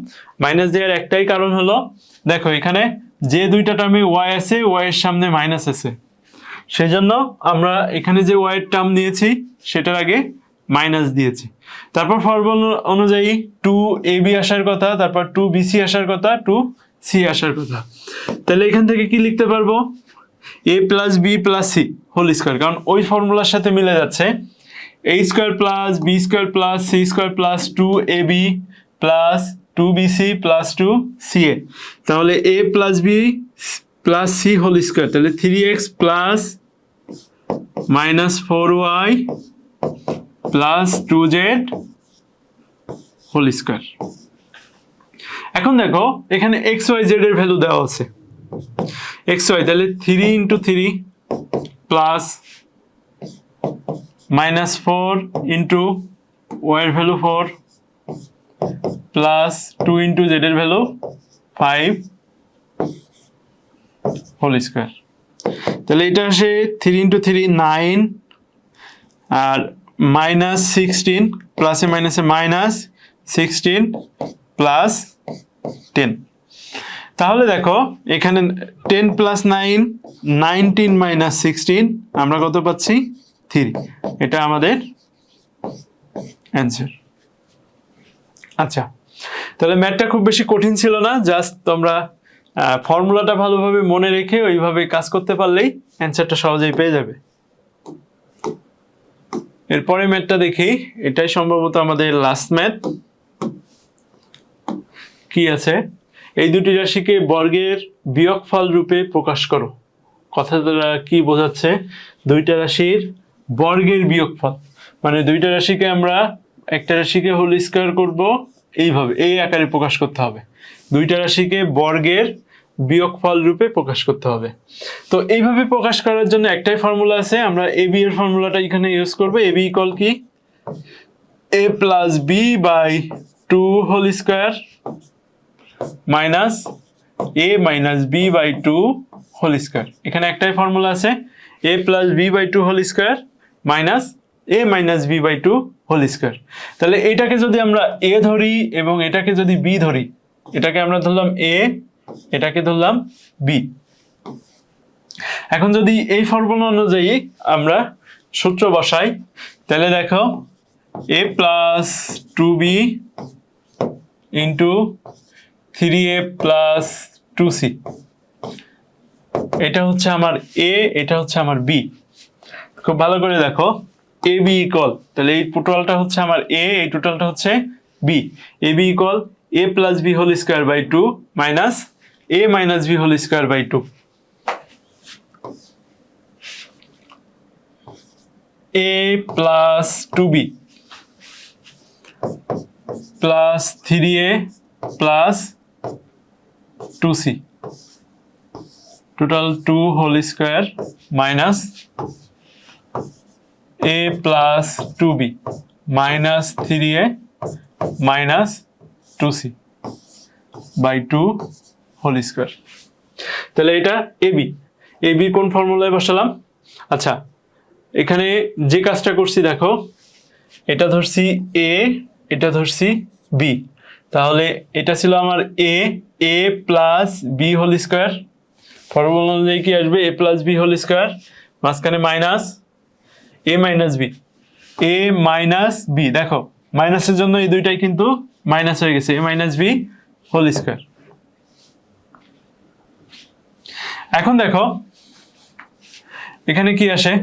মাইনাস দেওয়ার একটাই কারণ হলো, দেখো এখানে যে দুইটা টার্মে y আছে, y এর সামনে মাইনাস আছে, সেজন্য আমরা এখানে যে y এর টার্ম নিয়েছি সেটার আগে মাইনাস দিয়েছি। তারপর ফর্মুলা অনুযায়ী 2ab আসার কথা, তারপর 2bc আসার কথা, 2c আসার কথা। তাহলে এখান থেকে কি লিখতে পারবো, a + b + c whole square, কারণ ওই ফর্মুলার সাথে মিলে যাচ্ছে, a² + b² + c² + 2ab + 2bc + 2ca, তাহলে a + b + c whole square, তাহলে 3x - 4y + 2z whole square. এখন দেখো এখানে xyz এর ভ্যালু দেওয়া আছে, xy, তাহলে 3 × 3 প্লাস -4 × y এর ভ্যালু 4 প্লাস 2 × z এর ভ্যালু 5 হোল স্কয়ার। তাহলে এটা আসে 3 × 3 9, আর -16 প্লাসে মাইনাসে -16 প্লাস 10। তাহলে দেখো এখানে 10 + 9 19 - 16, আমরা কত পাচ্ছি, 3। এটা আমাদের অ্যান্সার। আচ্ছা, তাহলে ম্যাথটা খুব বেশি কঠিন ছিল না, জাস্ট তোমরা ফর্মুলাটা ভালোভাবে মনে রেখে ওইভাবে কাজ করতে পারলেই অ্যান্সারটা সহজেই পেয়ে যাবে। এরপরে ম্যাথটা দেখি, এটাই সম্ভবত আমাদের লাস্ট ম্যাথ। কি আছে, এই দুটি রাশিকে বর্গের বিয়োগফল রূপে প্রকাশ করো। কথাটা কি বোঝাচ্ছে, দুইটা রাশির বর্গের বিয়োগফল, মানে দুইটা রাশিকে আমরা, একটা রাশিকে হোল স্কয়ার করব, এইভাবে এই আকারে প্রকাশ করতে হবে, দুইটা রাশিকে বর্গের বিয়োগফল রূপে প্রকাশ করতে হবে। তো এইভাবে প্রকাশ করার জন্য একটাই ফর্মুলা আছে, আমরা ab এর ফর্মুলাটা এখানে ইউজ করব। ab = কি, a + b / two whole square minus A minus B by two whole square. এখানে একটাই ফর্মুলা আছে, A plus B by two whole square minus A minus B by two whole square. তাহলে এটাকে যদি আমরা এ ধরি এবং এটাকে যদি বি ধরি, এটাকে আমরা ধরলাম এ, এটাকে ধরলাম বি। এখন যদি এই ফর্মুলা অনুযায়ী আমরা সূত্র বসাই, তাহলে দেখো A plus two B into three A plus two C, এটা হচ্ছে আমার এ, এটা হচ্ছে আমার বি। খুব ভালো করে দেখো, এ বি ইকুয়াল, তাহলে এই টোটালটা হচ্ছে আমার এ, এই টোটালটা হচ্ছে b. A b equal a plus B whole square by two minus A minus B whole square by two. A plus two b plus three A plus two c, total two whole square minus a plus two b minus three a minus two c by two whole square. তাহলে এটা এবি, এবি কোন ফর্মুলায় বসালাম? আচ্ছা, এখানে যে কাজটা করছি দেখো, এটা ধরছি এ, এটা ধরছি বি, তাহলে এটা ছিল আমার A, A plus B whole square, formula অনুযায়ী কি আসবে? A plus B whole square, মাঝখানে minus A minus B, A minus B, দেখো মাইনাসের জন্য এই দুইটাই কিন্তু মাইনাস হয়ে গেছে, A minus B whole square. এখন দেখো এখানে কি আসে,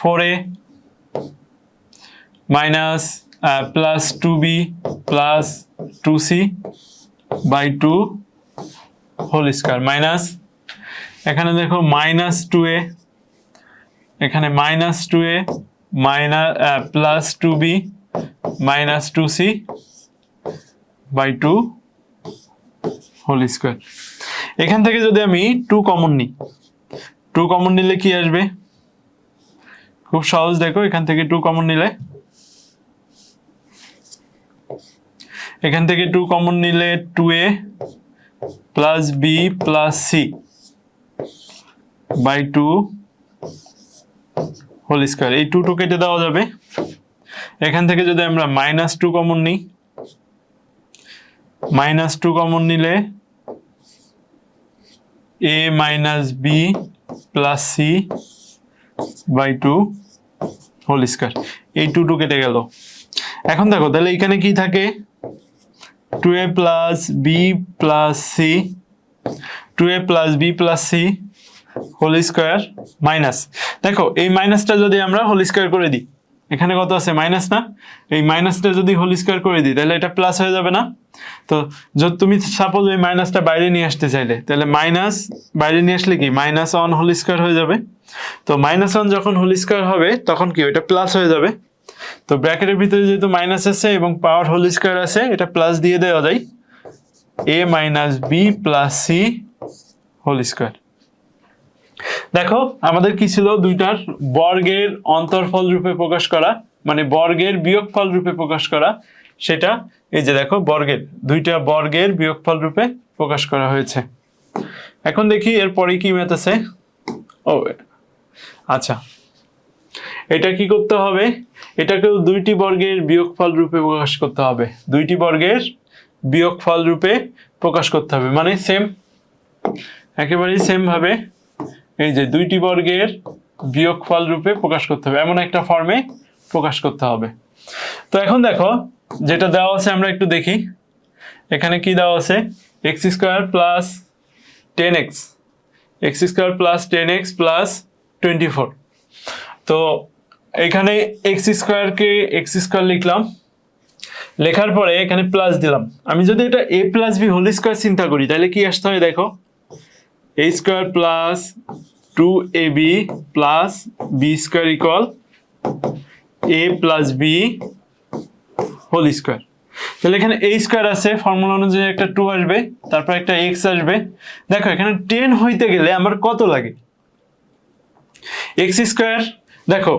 4a minus plus 2b plus 2c by 2 whole square minus, এখানে দেখো মাইনাস 2a, এখানে minus 2a minus plus 2b minus 2c by 2 whole square. এখান থেকে যদি আমি 2 কমন নিই, 2 কমন নিলে কি আসবে? খুব সহজ, দেখো এখান থেকে 2 কমন নিলে, এখান থেকে 2 কমন নিলে 2a plus b plus c by 2 whole square. এই 2 কেটে দেওয়া যাবে। এখান থেকে যদি আমরা মাইনাস 2 কমন নিই, মাইনাস 2 কমন নিলে a minus b plus c by 2 whole square. এই 2 কেটে গেল। এখন দেখো তাহলে এখানে কি থাকে? 2a plus b plus c, 2a plus b plus c whole square minus, দেখো এই মাইনাসটা যদি আমরা হোল স্কোয়ার করে দিই, এখানে কত আছে? মাইনাস না? এই মাইনাসটা যদি হোল স্কোয়ার করে দিই তাহলে এটা প্লাস হয়ে যাবে না? তো যদি তুমি সাপোজ এই মাইনাসটা বাইরে নিয়ে আসতে চাইলে, তাহলে মাইনাস বাইরে নিয়ে আসলে কি মাইনাস 1 হোল স্কোয়ার হয়ে যাবে। তো মাইনাস 1 যখন হোল স্কোয়ার হবে তখন কি ওইটা প্লাস হয়ে যাবে। তো ব্র্যাকেটের ভিতরে যেহেতু মাইনাস আছে এবং পাওয়ার হোল স্কোয়ার আছে, এটা প্লাস দিয়ে দেওয়া যায়, a minus b plus c whole square. দেখো আমাদের কি ছিল? দুইটার বর্গের অন্তরফল রূপে প্রকাশ করা, মানে বর্গের বিয়োগফল রূপে প্রকাশ করা। সেটা এই যে দেখো বর্গের, দুইটা বর্গের বিয়োগফল রূপে প্রকাশ করা হয়েছে। এখন দেখি এরপরে কি ম্যাথ আছে। ও আচ্ছা, এটা কি করতে হবে? এটাকেও দুইটি বর্গের বিয়োগফল রূপে প্রকাশ করতে হবে, দুইটি বর্গের বিয়োগফল রূপে প্রকাশ করতে হবে, মানে সেম, একেবারেই সেম ভাবে এই যে দুইটি বর্গের বিয়োগফল রূপে প্রকাশ করতে হবে, এমন একটা ফর্মে প্রকাশ করতে হবে। তো এখন দেখো যেটা দেওয়া আছে আমরা একটু দেখি। এখানে কি দেওয়া আছে? X square plus 10x, x square plus 10x plus 24। তো এখানে এক্স স্কোয়ারকে এক্স স্কোয়ার লিখলাম, লেখার পরে এখানে প্লাস দিলাম। আমি যদি এটা a plus B whole square চিন্তা করি তাহলে কি আসতে হয়? দেখো a square plus 2ab plus B square equal a plus B whole square. তাহলে এখানে a স্কোয়ার আছে, ফর্মুলা অনুযায়ী একটা 2 আসবে, তারপর একটা x আসবে। দেখো এখানে 10 হইতে গেলে আমার কত লাগে? x স্কোয়ার, দেখো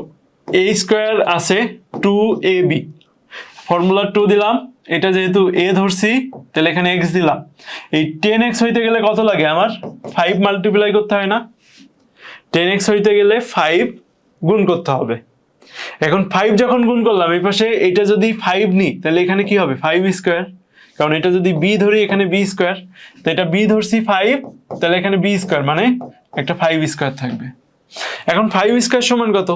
এ স্কোয়ার আছে 2ab, ফর্মুলা 2 দিলাম, এটা যেহেতু a ধরছি তাহলে এখানে x দিলাম। এই 10x হইতে গেলে কত লাগে আমার? 5 মাল্টিপ্লাই করতে হয় না? 10x হইতে গেলে 5 গুণ করতে হবে। এখন 5 যখন গুণ করলাম এই পাশে এটা যদি 5 নিই তাহলে এখানে কি হবে? 5 স্কোয়ার, কারণ এটা যদি b ধরি এখানে b স্কোয়ার, তো এটা b ধরছি 5 তাহলে এখানে b স্কোয়ার মানে একটা 5 স্কোয়ার থাকবে। এখন 5 স্কোয়ার সমান কত?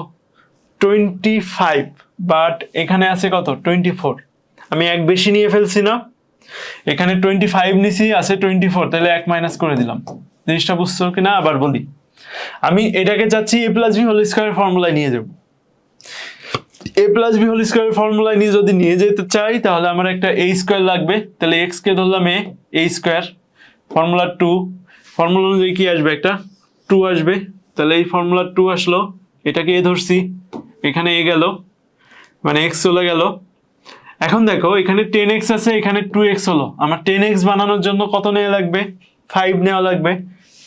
25, বাট এখানে আছে কত? 24। আমি এক বেশি নিয়ে ফেলছি না, এখানে 25 নিছি, আছে 24, তাহলে এক মাইনাস করে দিলাম। জিনিসটা বুঝছো কিনা আবার বলি, আমি এটাকে চাচ্ছি a প্লাস বি হোল স্কোয়ারের ফর্মুলায় নিয়ে যাব। a প্লাস বি হোল স্কোয়ারের ফর্মুলায় নিয়ে যদি নিয়ে যেতে চাই তাহলে আমার একটা a স্কোয়ার লাগবে, তাহলে x কে ধরলাম a স্কোয়ার, ফর্মুলা 2, ফর্মুলা অনুযায়ী কি আসবে? একটা 2 আসবে, তাহলে এই ফর্মুলা 2 আসলো, এটাকে a ধরছি, এখানে a গেল মানে x চলে গেল। এখন দেখো এখানে 10x আছে, এখানে 2x হলো, আমার 10x বানানোর জন্য কত নেওয়া লাগবে? 5 নেওয়া লাগবে,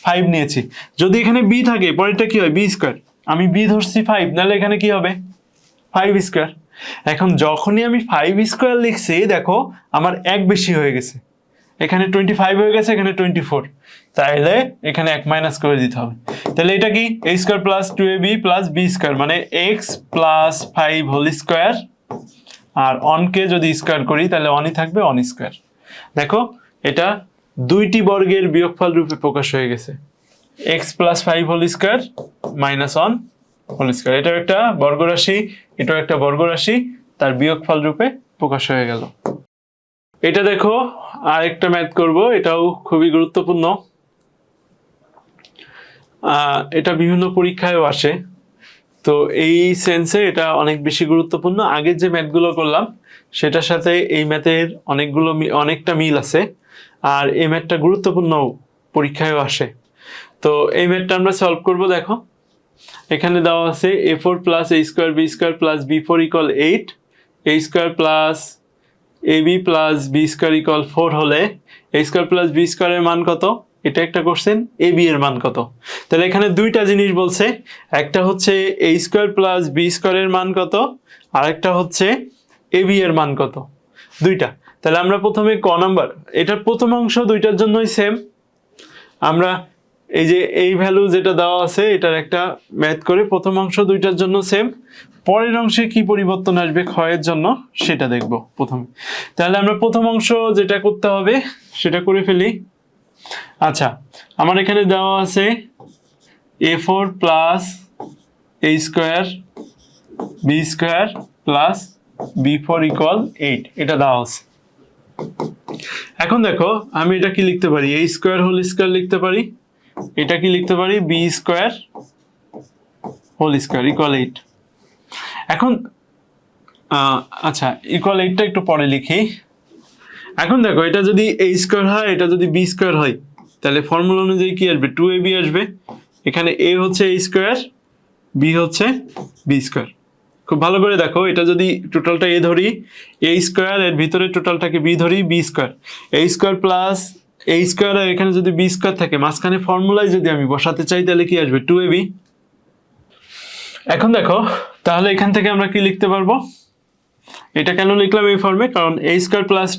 5 নিয়েছি। যদি এখানে b থাকে পরেরটা কি হয়? b স্কোয়ার, আমি b ধরছি 5, নাহলে এখানে কি হবে? 5 স্কোয়ার। এখন যখনই আমি 5 স্কোয়ার লিখছি দেখো আমার এক বেশি হয়ে গেছে, এখানে 25 হয়ে গেছে, এখানে 24, তাইলে এখানে এক মাইনাস করে দিতে হবে। তাহলে এটা কি? a square plus 2ab plus b square মানে x প্লাস 5 হোল স্কোয়ার, আর অনকে যদি স্কোয়ার করি তাহলে অনই থাকবে, অন স্কোয়ার। দেখো এটা দুইটি বর্গের বিয়োগফল রূপে প্রকাশ হয়ে গেছে, x plus 5 whole square minus 1 whole square. এটাও একটা বর্গরাশি, এটাও একটা বর্গরাশি, তার বিয়োগফল রূপে প্রকাশ হয়ে গেল। এটা দেখো আরেকটা ম্যাথ করব, এটাও খুবই গুরুত্বপূর্ণ, এটা বিভিন্ন পরীক্ষায়ও আসে, তো এই সেন্সে এটা অনেক বেশি গুরুত্বপূর্ণ। আগের যে ম্যাথগুলো করলাম সেটার সাথে এই ম্যাথের অনেকটা মিল আছে, আর এই ম্যাথটা গুরুত্বপূর্ণ, পরীক্ষায়ও আসে। তো এই ম্যাথটা আমরা সলভ করব। দেখো এখানে দেওয়া আছে a4 plus a square b square plus b4 equal 8, a square plus ab plus b square equal 4 হলে a স্কোয়ার প্লাস b স্কোয়ারের মান কত? এটা একটা কোশ্চেন, ab এর মান কত? তাহলে এখানে দুইটা জিনিস বলছে, একটা হচ্ছে a স্কোয়ার প্লাস b স্কোয়ারের মান কত, আর একটা হচ্ছে ab এর মান কত, দুইটা। তাহলে আমরা প্রথমে ক নাম্বার, এটার প্রথম অংশ দুইটার জন্যই সেম, আমরা এই যে এই ভ্যালু যেটা দেওয়া আছে এটার একটা ম্যাথ করে প্রথম অংশ দুইটার জন্য সেম, পরের অংশে কি পরিবর্তন আসবে ক্ষয়ের জন্য সেটা দেখব প্রথমে। তাহলে আমরা প্রথম অংশ যেটা করতে হবে সেটা করে ফেলি। আচ্ছা, আমার এখানে দেওয়া আছে a4 plus a square b square plus b4 equal 8, এটা দেওয়া আছে। এখন দেখো আমি এটা কি লিখতে পারি? a স্কোয়ার হোল স্কোয়ার লিখতে পারি, এটা কি লিখতে পারি? b square whole square equal 8। এখন আচ্ছা, ইকুয়াল 8টা একটু পরে লিখি। এখন দেখো এটা যদি a স্কোয়ার হয়, এটা যদি b স্কোয়ার হয়, তাহলে ফর্মুলা অনুযায়ী কি আসবে? 2ab আসবে। এখানে a হচ্ছে a স্কোয়ার, b হচ্ছে b স্কোয়ার। খুব ভালো করে দেখো, এটা যদি টোটালটা a ধরি, a স্কোয়ার, এর ভিতরে টোটালটাকে b ধরি, b square, a square plus a square, আর এখানে যদি b স্কোয়ার থাকে, মাঝখানে ফর্মুলায় যদি আমি বসাতে চাই তাহলে কি আসবে? 2ab। এখন দেখো তাহলে এখান থেকে আমরা কি লিখতে পারবো? এটা কেন লিখলাম এই ফর্মে? কারণ a square plus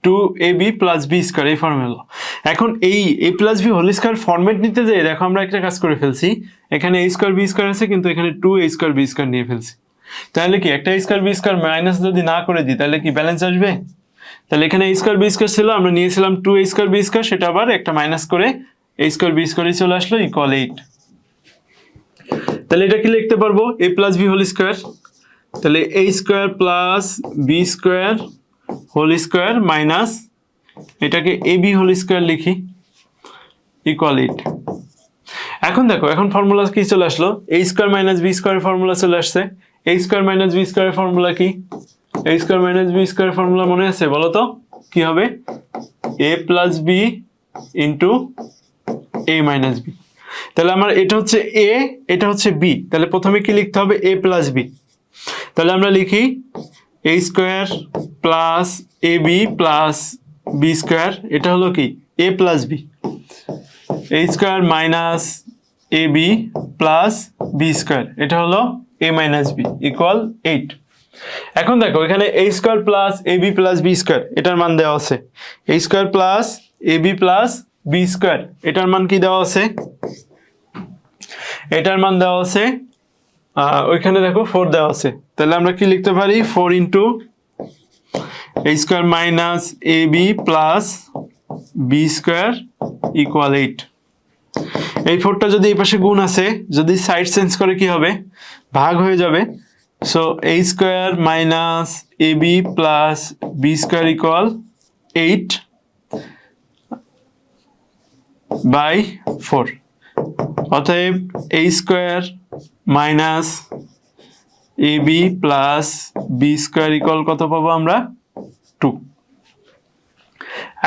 2ab plus b square এই ফর্মে হলো। এখন এই a plus b whole square format নিতে যেয়ে দেখো আমরা একটা কাজ করে ফেলছি, এখানে a স্কোয়ার b স্কোয়ার আছে কিন্তু এখানে 2a স্কোয়ার b স্কোয়ার নিয়ে ফেলছি। তাহলে কি একটা a square b square minus যদি না করে দিই তাহলে কি ব্যালেন্স আসবে? তাহলে এখানে a স্কোয়ার b স্কোয়ার ছিল, আমরা নিয়েছিলাম 2a স্কোয়ার b স্কোয়ার, সেটা আবার একটা মাইনাস করে a স্কোয়ার b স্কোয়ারই চলে আসলো ইকুয়াল 8। তাহলে এটা কি লিখতে পারবো? a plus b whole square, তাহলে a square plus b square whole square minus এটাকে ab হোল স্কোয়ার লিখি ইকুয়াল 8। এখন দেখো এখন ফর্মুলা কি চলে আসলো? a স্কোয়ার মাইনাস b স্কোয়ারের ফর্মুলা চলে আসছে। a স্কোয়ার মাইনাস b স্কোয়ারের ফর্মুলা কি? a স্কোয়ার মাইনাস b স্কোয়ারের ফর্মুলা মনে আছে? বলো তো কি হবে? a plus b into a minus b। তাহলে আমার এটা হচ্ছে a, এটা হচ্ছে b, তাহলে প্রথমে কি লিখতে হবে? a plus b। তাহলে আমরা লিখি a square plus ab plus b square, এটা হলো কি? a plus b, a square minus ab plus b square, এটা হলো a minus b ইকুয়াল 8। এখন দেখো এখানে a square plus ab plus b square এটার মান দেওয়া আছে, a square plus ab plus b square এটার মান কি দেওয়া আছে, এটার মান দেওয়া আছে ওইখানে দেখো 4 দেওয়া আছে, তাহলে আমরা কি লিখতে পারি 4 into a square minus ab plus b square equal 8। এই 4টা যদি এই পাশে গুণ আছে, যদি সাইড চেঞ্জ করে কি হবে, ভাগ হয়ে যাবে। So a square minus ab plus b square equal 8 by 4। অতএব a square minus ab plus b square equal কত পাবো আমরা, 2।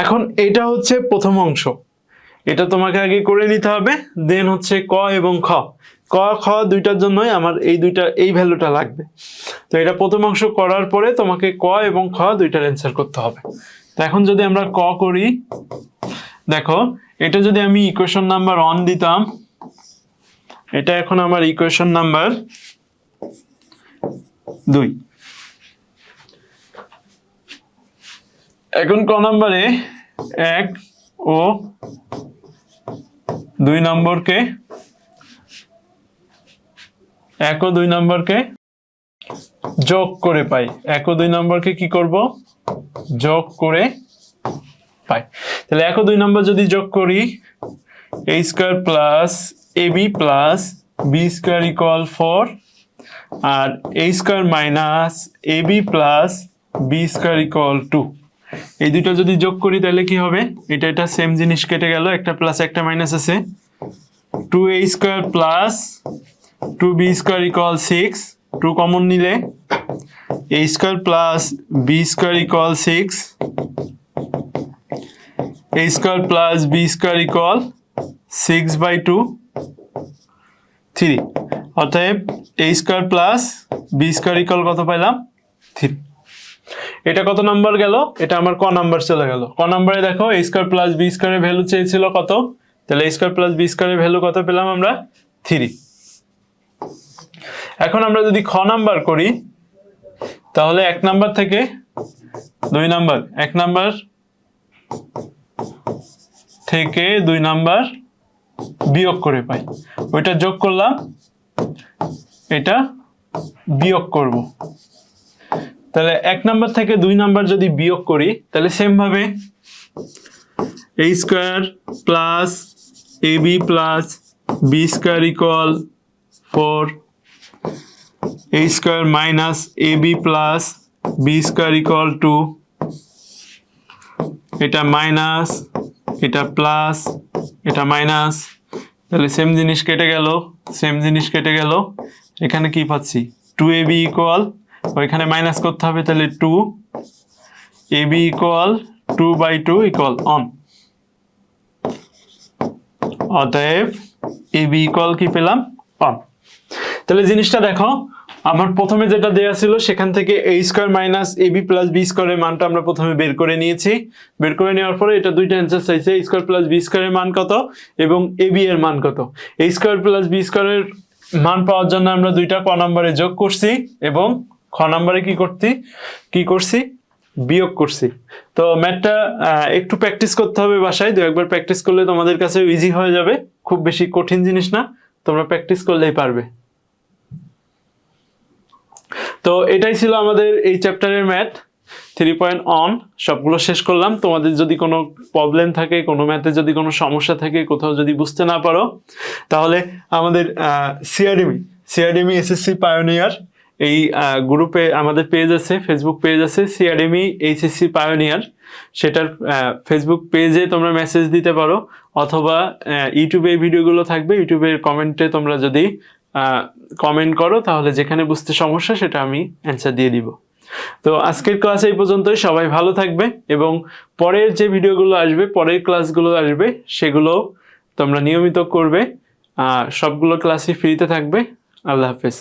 এখন এটা হচ্ছে প্রথম অংশ, এটা তোমাকে আগে করে নিতে হবে, দেন হচ্ছে ক এবং খ, ক খ দুইটার জন্যই আমার এই ভ্যালুটা লাগবে। তো এটা প্রথম অংশ করার পরে তোমাকে ক এবং খ দুইটার অ্যান্সার করতে হবে। তো এখন যদি আমরা ক করি, দেখো এটা যদি আমি ইকুয়েশন নাম্বার 1 দিতাম, এটা এখন আমার ইকুয়েশন নাম্বার 2। এখন ক নম্বরে 1 ও 2 নম্বরকে যোগ করে পাই, 1 ও 2 নম্বরকে কি করব, যোগ করে পাই। তাহলে 1 ও 2 নম্বর যদি যোগ করি, a square plus ab plus b square equal 4 আর a square minus ab plus b square equal 2। এই দুটো যদি যোগ করি তাহলে কি হবে, এটা সেম জিনিস কেটে গেল, একটা প্লাস একটা মাইনাস আছে, 2a square plus 2b square equal 6, 2 common নিলে a square plus b square equal 6, a square plus b square equal 6/2 3। অতএব a square plus b square equal কত পাইলাম, 3। এটা কত নাম্বার গেল, এটা আমার ক নাম্বার চলে গেল। ক নাম্বারে দেখো a স্কয়ার প্লাস b স্কয়ারের ভ্যালু চেয়েছিল কত, তাহলে a স্কয়ার প্লাস b স্কয়ারের ভ্যালু কত পেলাম আমরা, 3। এখন আমরা যদি খ নাম্বার করি, তাহলে 1 নাম্বার থেকে 2 নাম্বার, 1 নাম্বার থেকে 2 নাম্বার বিয়োগ করে পাই, ওইটা যোগ করলাম, এটা বিয়োগ করব। তাহলে 1 নাম্বার থেকে 2 নাম্বার যদি বিয়োগ করি, তাহলে সেম ভাবে a square plus ab plus b square equal 4, a square minus ab plus b square equal 2, এটা মাইনাস, এটা প্লাস, এটা মাইনাস, তাহলে সেম জিনিস কেটে গেল, এখানে কি পাচ্ছি 2ab ইকুয়াল, ওইখানে মাইনাস করতে হবে, তাহলে 2 ab ইকুয়াল 2/2 ইকুয়াল 1। অতএব ab ইকুয়াল কি পেলাম, 1। তাহলে জিনিসটা দেখো, আমার প্রথমে যেটা দেয়া ছিল সেখান থেকে a square minus ab plus b স্কয়ারের মানটা আমরা প্রথমে বের করে নিয়েছি। বের করে নেওয়ার পরে এটা দুইটা অ্যান্সার চাইছে, a স্কয়ার প্লাস b স্কয়ারের মান কত এবং ab এর মান কত। a স্কয়ার প্লাস b স্কয়ারের মান পাওয়ার জন্য আমরা দুইটা ক নম্বরে যোগ করছি এবং খ নম্বরে কি করছি বিয়োগ করছি। তো ম্যাথটা একটু প্র্যাকটিস করতে হবে বাসায়, 2-1বার প্র্যাকটিস করলে তোমাদের কাছে ইজি হয়ে যাবে, খুব বেশি কঠিন জিনিস না, তোমরা প্র্যাকটিস করলেই পারবে। তো এটাই ছিল আমাদের এই চ্যাপ্টারের ম্যাথ 3.1, সবগুলো শেষ করলাম। তোমাদের যদি কোনো প্রবলেম থাকে, কোনো ম্যাথে যদি কোনো সমস্যা থাকে, কোথাও যদি বুঝতে না পারো, তাহলে আমাদের সিআরডিএমি এসএসসি পায়োনিয়ার এই গ্রুপে আমাদের পেজ আছে, ফেসবুক পেজ আছে সিআরডিএমি এইচএসসি পায়োনিয়ার, সেটার ফেসবুক পেজে তোমরা মেসেজ দিতে পারো, অথবা ইউটিউবে এই ভিডিওগুলো থাকবে, ইউটিউবের কমেন্টে তোমরা যদি কমেন্ট করো, তাহলে যেখানে বুঝতে সমস্যা সেটা আমি অ্যান্সার দিয়ে দিব। তো আজকের ক্লাস এই পর্যন্তই, সবাই ভালো থাকবে এবং পরের যে ভিডিওগুলো আসবে, পরের ক্লাসগুলো আসবে, সেগুলো তোমরা নিয়মিত করবে, সবগুলো ক্লাসই ফ্রিতে থাকবে। আল্লাহ হাফেজ।